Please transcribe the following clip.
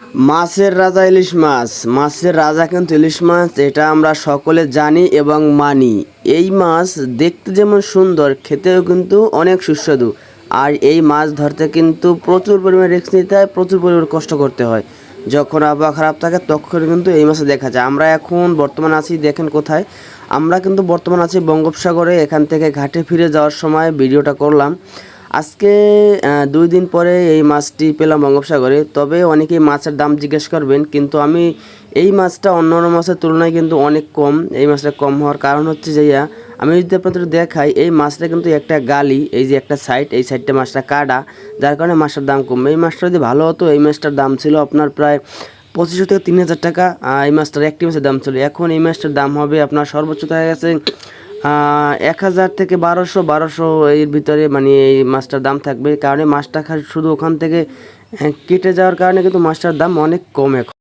মাছের রাজা ইলিশ মাছ, মাছের রাজা কিন্তু ইলিশ মাছ, এটা আমরা সকলে জানি এবং মানি। এই মাছ দেখতে যেমন সুন্দর, খেতেও কিন্তু অনেক সুস্বাদু। আর এই মাছ ধরতে কিন্তু প্রচুর পরিমাণে রিস্ক নিতে হয়, প্রচুর পরিমাণে কষ্ট করতে হয়। যখন আবহাওয়া খারাপ থাকে তখন কিন্তু এই মাছ দেখা যায়। আমরা এখন বর্তমানে আছি, দেখেন কোথায়, আমরা কিন্তু বর্তমানে আছি বঙ্গোপসাগরে। এখান থেকে ঘাটে ফিরে যাওয়ার সময় ভিডিওটা করলাম। আজকে ২ দিন পরে এই মাছটি পেলাম বঙ্গোপসাগরে। তবে অনেকেই মাছের দাম জিজ্ঞেস করবেন, কিন্তু আমি এই মাছটা অন্যান্য মাছের তুলনায় কিন্তু অনেক কম। এই মাছটা কম হওয়ার কারণ হচ্ছে যে আমি যদি আপনাদের দেখাই, এই মাছটা কিন্তু একটা গালি, এই যে একটা সাইড, এই সাইডটা মাছটা কাটা, যার কারণে মাছটার দাম কম। এই মাছটা যদি ভালো হতো, এই মাছটার দাম ছিল আপনার প্রায় ২৫০০ থেকে ৩০০০ টাকা। এই মাছটার একটি মাছের দাম ছিল। এখন এই মাছটার দাম হবে আপনার সর্বোচ্চ দেখা গেছে ১,০০০ থেকে ১২০০ এর ভিতরে, মানে এই মাছটার দাম থাকবে। কারণ মাছটা শুধু ওখান থেকে কেটে যাওয়ার কারণে কিন্তু মাছটার দাম অনেক কম এখন।